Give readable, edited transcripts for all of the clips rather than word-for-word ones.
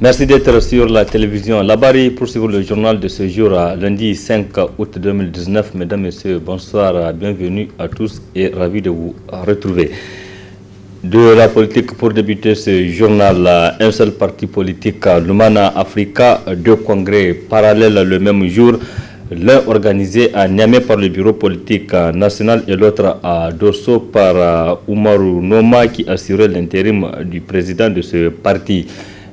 Merci d'être sur la télévision Labari pour suivre le journal de ce jour, lundi 5 août 2019. Mesdames, Messieurs, bonsoir, bienvenue à tous et ravi de vous retrouver. De la politique pour débuter ce journal, un seul parti politique, Lumana Africa, deux congrès parallèles le même jour, l'un organisé à Niamey par le bureau politique national et l'autre à Dosso par Oumarou Noma qui assurait l'intérim du président de ce parti.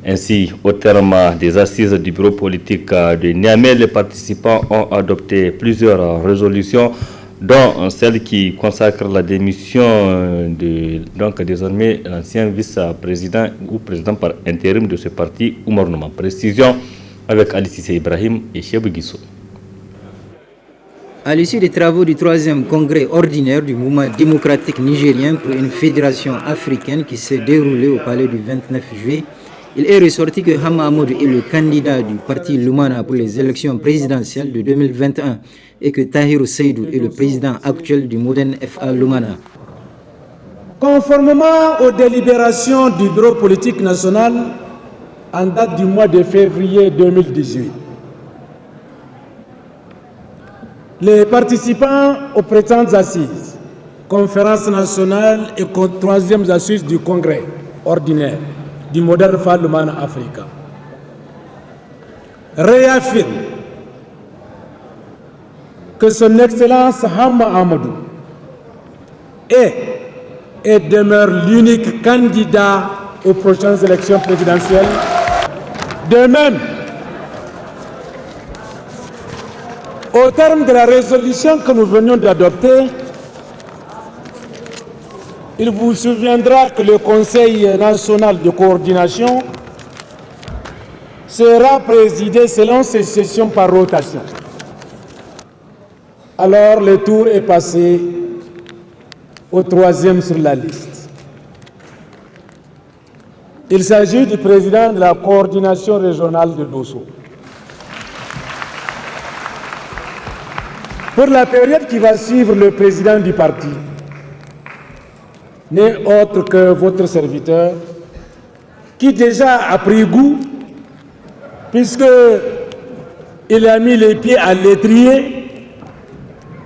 Ainsi, au terme des assises du bureau politique de Niamey, les participants ont adopté plusieurs résolutions, dont celle qui consacre la démission de désormais l'ancien vice-président ou président par intérim de ce parti, Oumar Noma. Précision avec Ali Cissé Ibrahim et Chebou Guissou. À l'issue des travaux du 3e congrès ordinaire du mouvement démocratique nigérien pour une fédération africaine qui s'est déroulé au palais du 29 juillet, il est ressorti que Hama Amadou est le candidat du parti Lumana pour les élections présidentielles de 2021 et que Tahirou Seydou est le président actuel du Modern FA Lumana. Conformément aux délibérations du bureau politique national en date du mois de février 2018, les participants aux présentes assises, conférence nationale et 3e assises du congrès ordinaire du Modern FA Lumana Africa, réaffirment que son Excellence Hama Amadou est et demeure l'unique candidat aux prochaines élections présidentielles. De même, au terme de la résolution que nous venions d'adopter, il vous souviendra que le Conseil national de coordination sera présidé selon ses sessions par rotation. Alors le tour est passé au 3e sur la liste. Il s'agit du président de la coordination régionale de Dosso. Pour la période qui va suivre, le président du parti n'est autre que votre serviteur, qui déjà a pris goût, puisqu'il a mis les pieds à l'étrier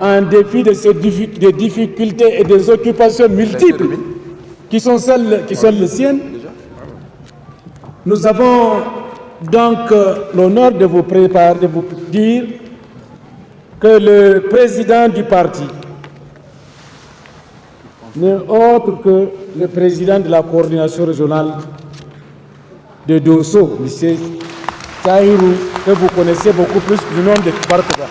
en dépit de ces difficultés et des occupations multiples qui sont les siennes. Nous avons donc l'honneur de vous dire que le président du parti n'est autre que le président de la coordination régionale de Dosso, M. Tahirou, que vous connaissez beaucoup plus du nom de Barkada.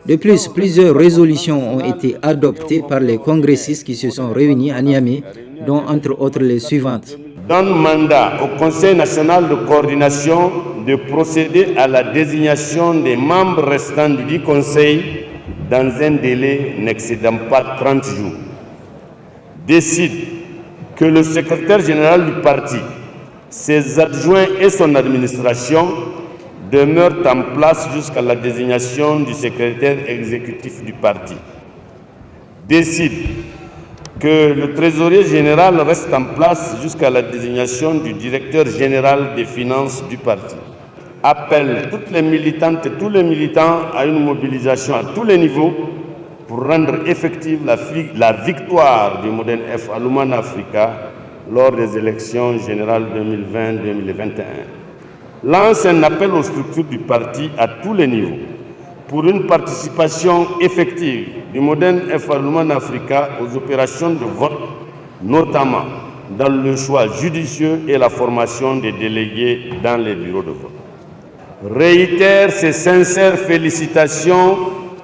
De plus, plusieurs résolutions ont été adoptées par les congressistes qui se sont réunis à Niamey, dont entre autres les suivantes. Donne mandat au Conseil national de coordination de procéder à la désignation des membres restants du Conseil dans un délai n'excédant pas 30 jours. Décide que le secrétaire général du parti, ses adjoints et son administration demeurent en place jusqu'à la désignation du secrétaire exécutif du parti. Décide que le trésorier général reste en place jusqu'à la désignation du directeur général des finances du parti. Appelle toutes les militantes et tous les militants à une mobilisation à tous les niveaux pour rendre effective la victoire du Modern FA Lumana Africa lors des élections générales 2020-2021. Lance un appel aux structures du parti à tous les niveaux pour une participation effective du Modern FA Lumana Africa aux opérations de vote, notamment dans le choix judicieux et la formation des délégués dans les bureaux de vote. Réitère ses sincères félicitations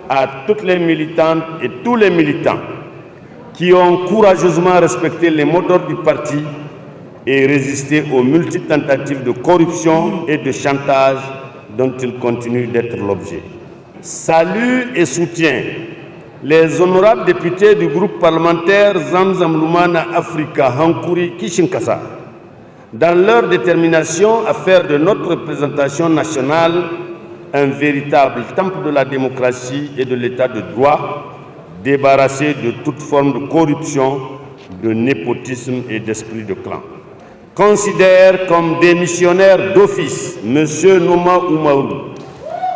à toutes les militantes et tous les militants qui ont courageusement respecté les mots d'ordre du parti et résisté aux multiples tentatives de corruption et de chantage dont ils continuent d'être l'objet. Salue et soutient les honorables députés du groupe parlementaire Zamzam Lumana Africa Hankouri Kishinkasa dans leur détermination à faire de notre représentation nationale un véritable temple de la démocratie et de l'état de droit, débarrassé de toute forme de corruption, de népotisme et d'esprit de clan. considère comme démissionnaire d'office M. Noma Oumarou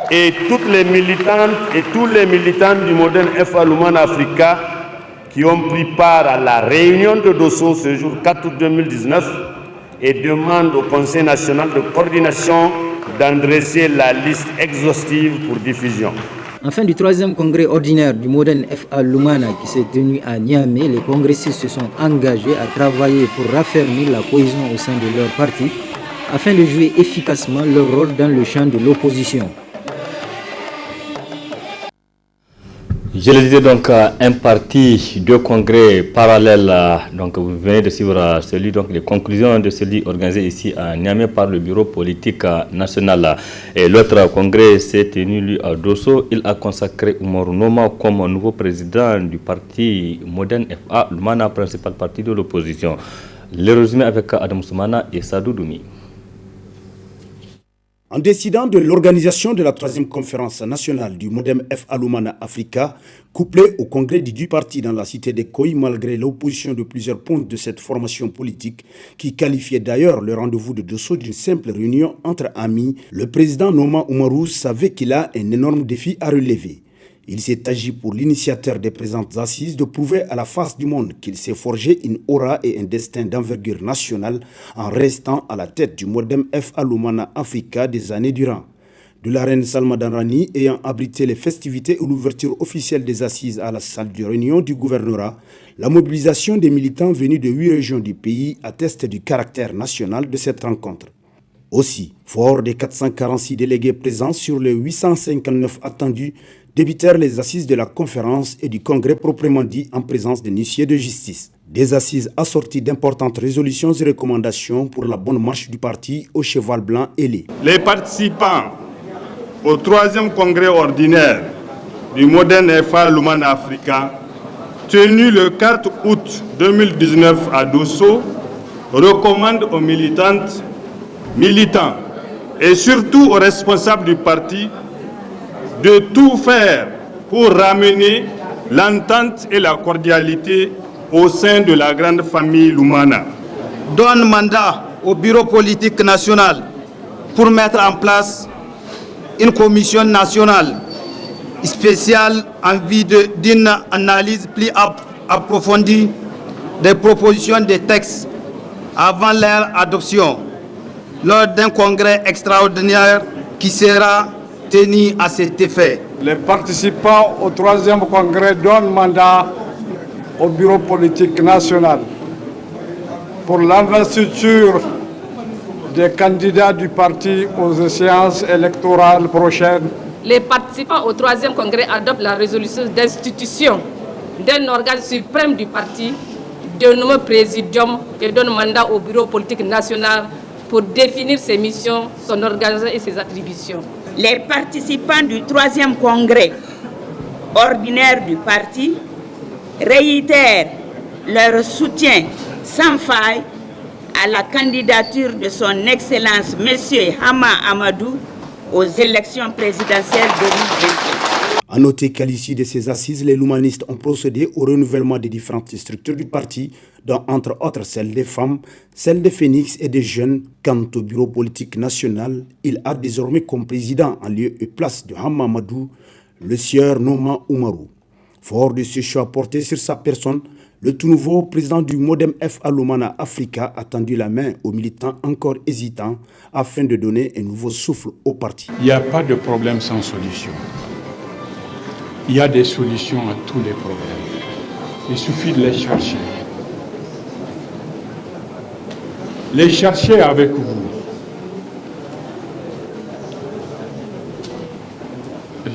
et toutes les militantes et tous les militants du Modern FA Lumana Africa qui ont pris part à la réunion de Dosso ce jour 4 août 2019 et demande au Conseil national de coordination d'en dresser la liste exhaustive pour diffusion. Enfin, du 3e congrès ordinaire du Modern FA Lumana qui s'est tenu à Niamey, les congressistes se sont engagés à travailler pour raffermir la cohésion au sein de leur parti afin de jouer efficacement leur rôle dans le champ de l'opposition. Je le disais donc, un parti, deux congrès parallèles. Donc, vous venez de suivre les conclusions de celui organisé ici à Niamey par le bureau politique national. Et l'autre congrès s'est tenu lui à Dosso. Il a consacré Oumarou Noma comme nouveau président du parti Modern FA Lumana, principal parti de l'opposition. Le résumé avec Adam Soumana et Sadou Doumi. En décidant de l'organisation de la 3e conférence nationale du Modern FA Lumana Africa, couplée au congrès du parti dans la cité de Koyi, malgré l'opposition de plusieurs pontes de cette formation politique, qui qualifiait d'ailleurs le rendez-vous de Dosso d'une simple réunion entre amis, le président Noma Oumarou savait qu'il a un énorme défi à relever. Il s'est agi pour l'initiateur des présentes assises de prouver à la face du monde qu'il s'est forgé une aura et un destin d'envergure nationale en restant à la tête du Modern FA Lumana Africa des années durant. De la reine Salma Danrani ayant abrité les festivités et l'ouverture officielle des assises à la salle de réunion du gouvernorat, la mobilisation des militants venus de 8 régions du pays atteste du caractère national de cette rencontre. Aussi, fort des 446 délégués présents sur les 859 attendus, débutèrent les assises de la conférence et du congrès proprement dit en présence des huissiers de justice. Des assises assorties d'importantes résolutions et recommandations pour la bonne marche du parti au cheval blanc ailé. Les participants au 3e congrès ordinaire du Modern FA Lumana Africa, tenu le 4 août 2019 à Dosso, recommandent aux militantes, militants et surtout aux responsables du parti de tout faire pour ramener l'entente et la cordialité au sein de la grande famille Lumana. Donne mandat au bureau politique national pour mettre en place une commission nationale spéciale en vue d'une analyse plus approfondie des propositions des textes avant leur adoption lors d'un congrès extraordinaire qui sera tenu à cet effet. Les participants au 3e congrès donnent mandat au bureau politique national pour l'investiture des candidats du parti aux échéances électorales prochaines. Les participants au 3e congrès adoptent la résolution d'institution d'un organe suprême du parti, dénommé présidium, et donne mandat au bureau politique national pour définir ses missions, son organisation et ses attributions. Les participants du 3e congrès ordinaire du parti réitèrent leur soutien sans faille à la candidature de son Excellence M. Hama Amadou aux élections présidentielles 2021. A noter qu'à l'issue de ces assises, les lumanistes ont procédé au renouvellement des différentes structures du parti, dont entre autres celle des femmes, celle des phénix et des jeunes. Quant au bureau politique national, il a désormais comme président en lieu et place de Hama Amadou, le sieur Noma Oumarou. Fort de ce choix porté sur sa personne, le tout nouveau président du Modern FA Lumana Africa a tendu la main aux militants encore hésitants afin de donner un nouveau souffle au parti. Il n'y a pas de problème sans solution. Il y a des solutions à tous les problèmes. Il suffit de les chercher. Les chercher avec vous.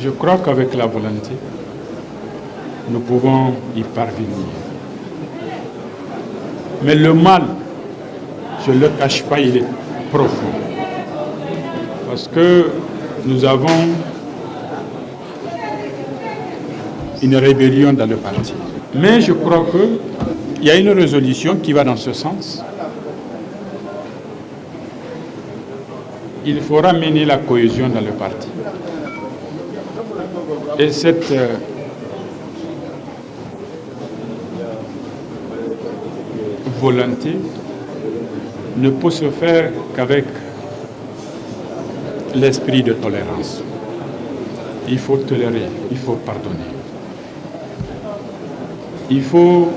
Je crois qu'avec la volonté, nous pouvons y parvenir. Mais le mal, je ne le cache pas, il est profond. Parce que nous avons une rébellion dans le parti. Mais je crois qu'il y a une résolution qui va dans ce sens. Il faut ramener la cohésion dans le parti. Et cette volonté ne peut se faire qu'avec l'esprit de tolérance. Il faut tolérer, il faut pardonner. Il faut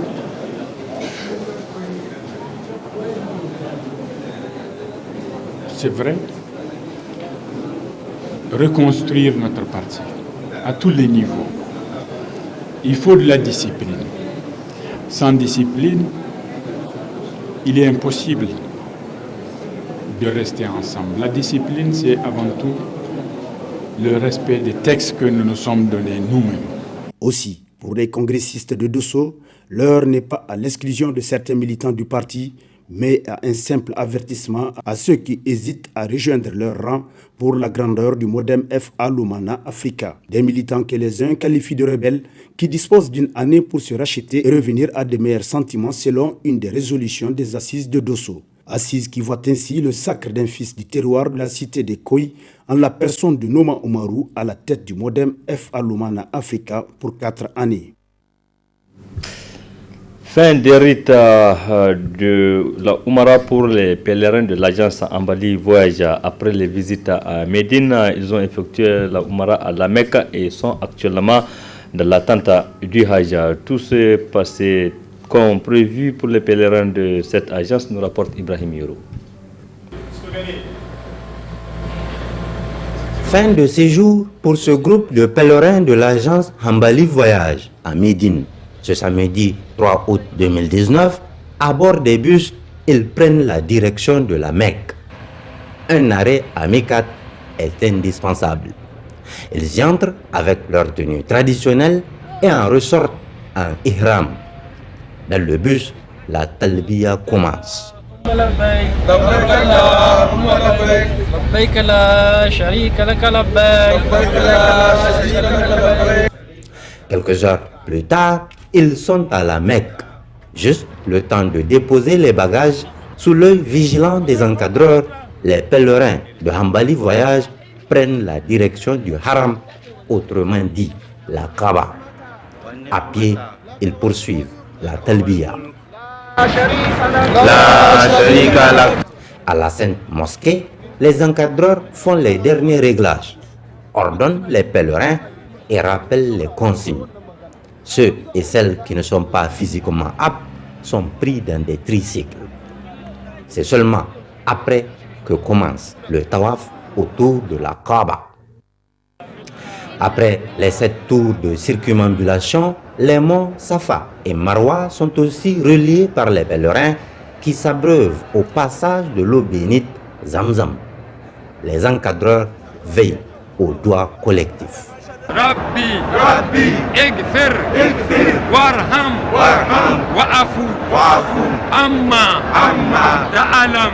c'est vrai, reconstruire notre parti à tous les niveaux. Il faut de la discipline. Sans discipline, il est impossible de rester ensemble. La discipline, c'est avant tout le respect des textes que nous nous sommes donnés nous-mêmes. Aussi, pour les congressistes de Dosso, l'heure n'est pas à l'exclusion de certains militants du parti, mais à un simple avertissement à ceux qui hésitent à rejoindre leur rang pour la grandeur du Modem FA Lumana Africa. Des militants que les uns qualifient de rebelles, qui disposent d'une année pour se racheter et revenir à de meilleurs sentiments selon une des résolutions des assises de Dosso. Assises qui voient ainsi le sacre d'un fils du terroir de la cité des Koyi en la personne de Noma Oumarou à la tête du Modem FA Lumana Africa pour 4 années. Fin des rites de la Oumara pour les pèlerins de l'agence Ambali Voyage. Après les visites à Médine, ils ont effectué la Oumara à la Mecque et sont actuellement dans l'attente du Hajj. Tout s'est passé comme prévu pour les pèlerins de cette agence, nous rapporte Ibrahim Yoro. Fin de séjour pour ce groupe de pèlerins de l'agence Ambali Voyage à Médine. Ce samedi 3 août 2019, à bord des bus, ils prennent la direction de la Mecque. Un arrêt à Mikat est indispensable. Ils y entrent avec leur tenue traditionnelle et en ressortent en ihram. Dans le bus, la talbiya commence. Quelques heures plus tard, ils sont à la Mecque. Juste le temps de déposer les bagages sous l'œil vigilant des encadreurs, les pèlerins de Ambali Voyage prennent la direction du Haram, autrement dit la Kaaba. À pied, ils poursuivent la Talbiya. À la Sainte Mosquée, les encadreurs font les derniers réglages, ordonnent les pèlerins et rappellent les consignes. Ceux et celles qui ne sont pas physiquement aptes sont pris dans des tricycles. C'est seulement après que commence le tawaf autour de la Kaaba. Après les 7 tours de circumambulation, les monts Safa et Marwa sont aussi reliés par les pèlerins qui s'abreuvent au passage de l'eau bénite Zamzam. Les encadreurs veillent au doigt collectif. Rabbi, Rabbi, Igfir, Warham, Wa'afu, Amma, Ta'alam,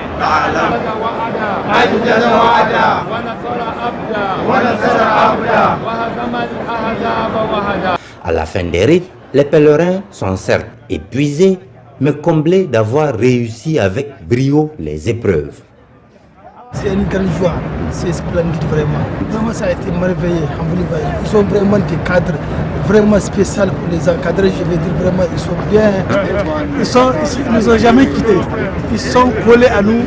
À la fin des rites, les pèlerins sont certes épuisés, mais comblés d'avoir réussi avec brio les épreuves. C'est une grande joie, c'est splendide vraiment. Vraiment ça a été merveilleux. Ils sont vraiment des cadres vraiment spéciaux pour les encadrer. Je vais dire vraiment, ils sont bien. Ils nous ont jamais quittés. Ils sont collés à nous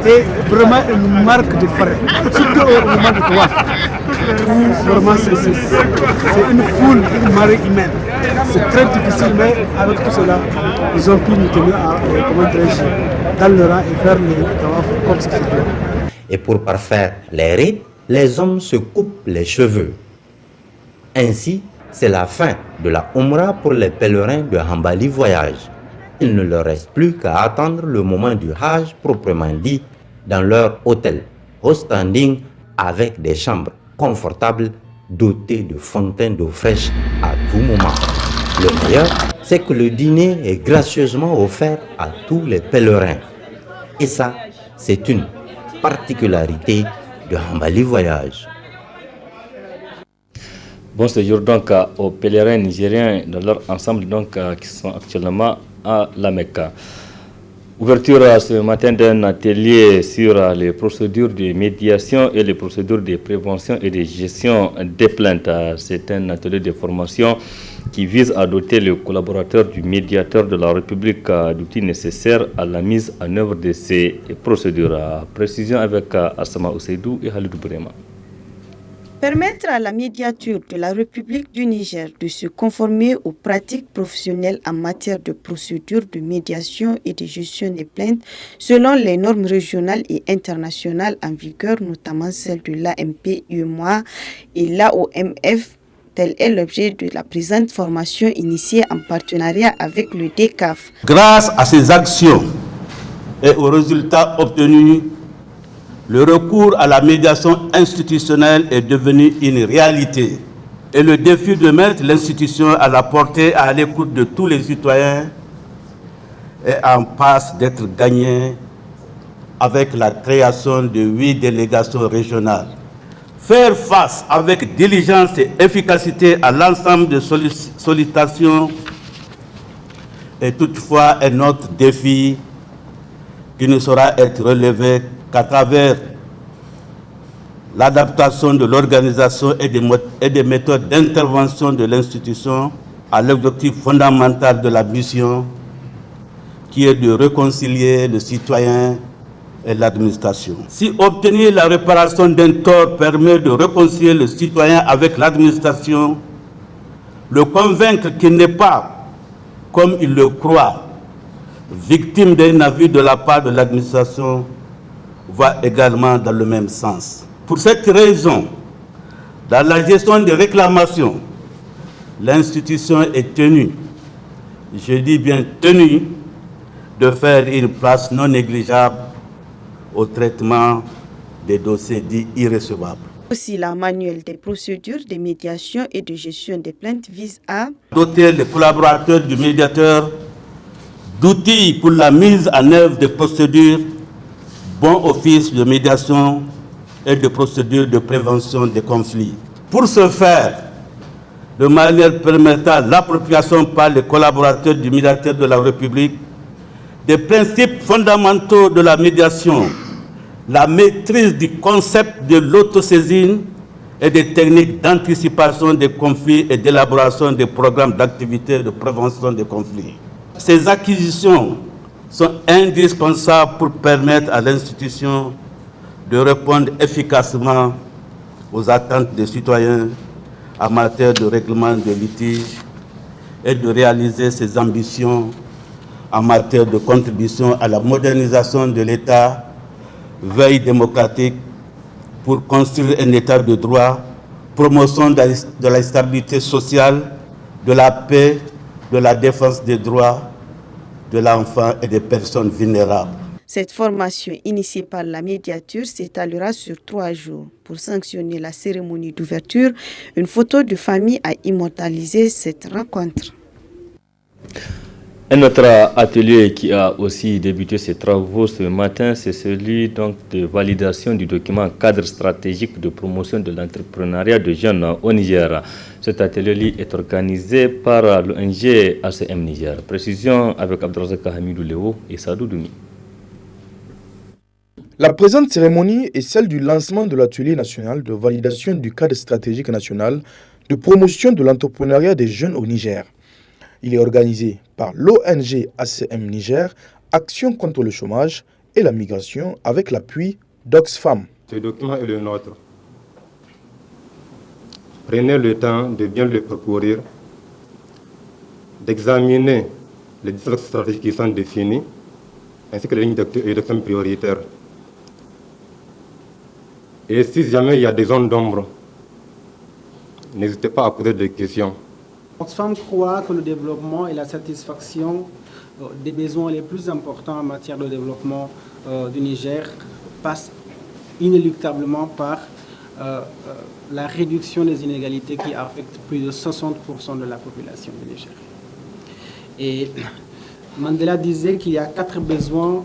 et vraiment une marque de frère. Surtout au moment de Tawaf. Vraiment c'est une foule, une marée humaine. C'est très difficile, mais avec tout cela, ils ont pu nous tenir dans le rang et faire le Tawaf comme ce qu'il faut. Et pour parfaire les rites, les hommes se coupent les cheveux. Ainsi, c'est la fin de la Umrah pour les pèlerins de Ambali Voyage. Il ne leur reste plus qu'à attendre le moment du Hajj proprement dit dans leur hôtel, au standing avec des chambres confortables dotées de fontaines d'eau fraîche à tout moment. Le meilleur, c'est que le dîner est gracieusement offert à tous les pèlerins. Et ça, c'est une particularité de Ambali Voyage. Bon séjour donc aux pèlerins nigériens dans leur ensemble donc, qui sont actuellement à la Mecque. Ouverture ce matin d'un atelier sur les procédures de médiation et les procédures de prévention et de gestion des plaintes. C'est un atelier de formation qui vise à doter les collaborateurs du médiateur de la République d'outils nécessaires à la mise en œuvre de ces procédures. Précision avec Assama Oseidou et Halidou Brema. Permettre à la médiature de la République du Niger de se conformer aux pratiques professionnelles en matière de procédures de médiation et de gestion des plaintes selon les normes régionales et internationales en vigueur, notamment celles de l'AMP, UEMOA et l'AOMF. Tel est l'objet de la présente formation initiée en partenariat avec le DECAF. Grâce à ces actions et aux résultats obtenus, le recours à la médiation institutionnelle est devenu une réalité. Et le défi de mettre l'institution à la portée, à l'écoute de tous les citoyens, est en passe d'être gagné avec la création de 8 délégations régionales. Faire face avec diligence et efficacité à l'ensemble des sollicitations est toutefois un autre défi qui ne saura être relevé qu'à travers l'adaptation de l'organisation et des méthodes d'intervention de l'institution à l'objectif fondamental de la mission, qui est de réconcilier le citoyen et l'administration. Si obtenir la réparation d'un tort permet de réconcilier le citoyen avec l'administration, le convaincre qu'il n'est pas, comme il le croit, victime d'un avis de la part de l'administration, va également dans le même sens. Pour cette raison, dans la gestion des réclamations, l'institution est tenue, je dis bien tenue, de faire une place non négligeable au traitement des dossiers dits irrécevables. Aussi, la manuel des procédures de médiation et de gestion des plaintes vise à doter les collaborateurs du médiateur d'outils pour la mise en œuvre des procédures, bon office de médiation et de procédures de prévention des conflits. Pour ce faire, de manière permettant l'appropriation par les collaborateurs du médiateur de la République des principes fondamentaux de la médiation, la maîtrise du concept de l'autosaisine et des techniques d'anticipation des conflits et d'élaboration des programmes d'activité de prévention des conflits. Ces acquisitions sont indispensables pour permettre à l'institution de répondre efficacement aux attentes des citoyens en matière de règlement des litiges et de réaliser ses ambitions en matière de contribution à la modernisation de l'État, veille démocratique pour construire un État de droit, promotion de la stabilité sociale, de la paix, de la défense des droits de l'enfant et des personnes vulnérables. Cette formation initiée par la médiature s'étalera sur 3 jours. Pour sanctionner la cérémonie d'ouverture, une photo de famille a immortalisé cette rencontre. Un autre atelier qui a aussi débuté ses travaux ce matin, c'est celui donc de validation du document cadre stratégique de promotion de l'entrepreneuriat de jeunes au Niger. Cet atelier est organisé par l'ONG ACM Niger. Précision avec Abdrazak Hamidou Léo et Sadou Doumi. La présente cérémonie est celle du lancement de l'atelier national de validation du cadre stratégique national de promotion de l'entrepreneuriat des jeunes au Niger. Il est organisé par l'ONG ACM Niger, Action contre le chômage et la migration, avec l'appui d'Oxfam. Ce document est le nôtre. Prenez le temps de bien le parcourir, d'examiner les différentes stratégies qui sont définies, ainsi que les lignes d'action prioritaires. Et si jamais il y a des zones d'ombre, n'hésitez pas à poser des questions. Oxfam croit que le développement et la satisfaction des besoins les plus importants en matière de développement du Niger passent inéluctablement par la réduction des inégalités qui affectent plus de 60% de la population du Niger. Et Mandela disait qu'il y a 4 besoins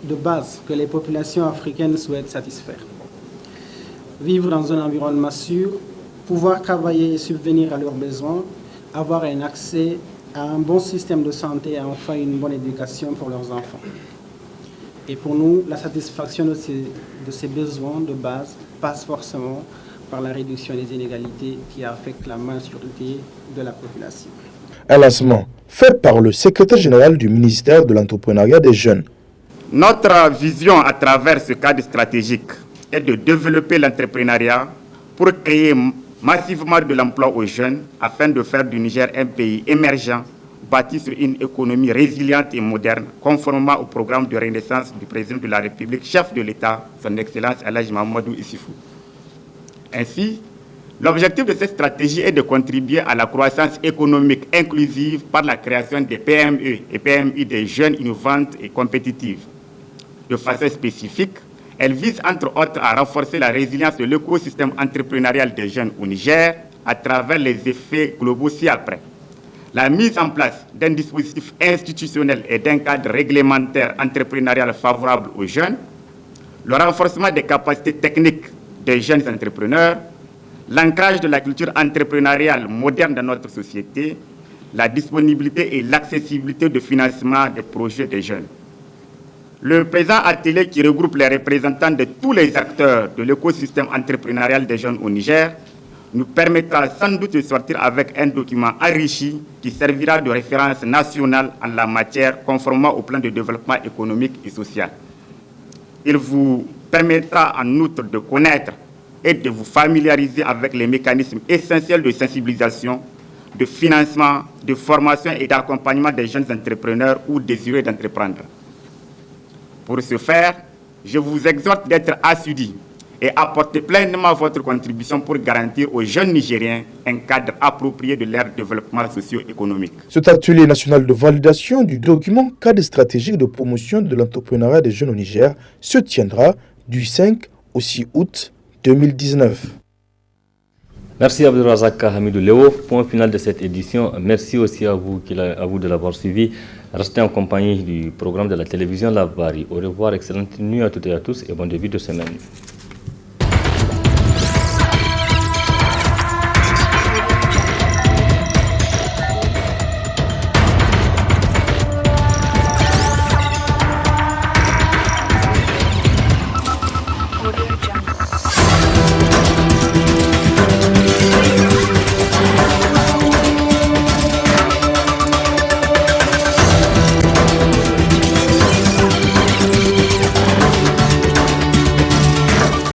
de base que les populations africaines souhaitent satisfaire. Vivre dans un environnement sûr, pouvoir travailler et subvenir à leurs besoins, avoir un accès à un bon système de santé et enfin une bonne éducation pour leurs enfants. Et pour nous, la satisfaction de ces besoins de base passe forcément par la réduction des inégalités qui affectent la majorité de la population. Un lancement fait par le secrétaire général du ministère de l'Entrepreneuriat des Jeunes. Notre vision à travers ce cadre stratégique est de développer l'entrepreneuriat pour créer massivement de l'emploi aux jeunes afin de faire du Niger un pays émergent bâti sur une économie résiliente et moderne, conformément au programme de renaissance du président de la République, chef de l'État, son Excellence Alhaji Mahamadou Issifou. Ainsi, l'objectif de cette stratégie est de contribuer à la croissance économique inclusive par la création des PME et PMI des jeunes innovantes et compétitives. De façon spécifique, elle vise entre autres à renforcer la résilience de l'écosystème entrepreneurial des jeunes au Niger à travers les effets globaux ci-après. La mise en place d'un dispositif institutionnel et d'un cadre réglementaire entrepreneurial favorable aux jeunes, le renforcement des capacités techniques des jeunes entrepreneurs, l'ancrage de la culture entrepreneuriale moderne dans notre société, la disponibilité et l'accessibilité de financement des projets des jeunes. Le présent atelier qui regroupe les représentants de tous les acteurs de l'écosystème entrepreneurial des jeunes au Niger nous permettra sans doute de sortir avec un document enrichi qui servira de référence nationale en la matière conformément au plan de développement économique et social. Il vous permettra en outre de connaître et de vous familiariser avec les mécanismes essentiels de sensibilisation, de financement, de formation et d'accompagnement des jeunes entrepreneurs ou désireux d'entreprendre. Pour ce faire, je vous exhorte d'être assidus et apporter pleinement votre contribution pour garantir aux jeunes Nigériens un cadre approprié de leur développement socio-économique. Cet atelier national de validation du document cadre stratégique de promotion de l'entrepreneuriat des jeunes au Niger se tiendra du 5 au 6 août 2019. Merci Abdelrazak Hamidou Léo. Point final de cette édition. Merci aussi à vous de l'avoir suivi. Restez en compagnie du programme de la télévision Labari. Au revoir, excellente nuit à toutes et à tous et bon début de semaine.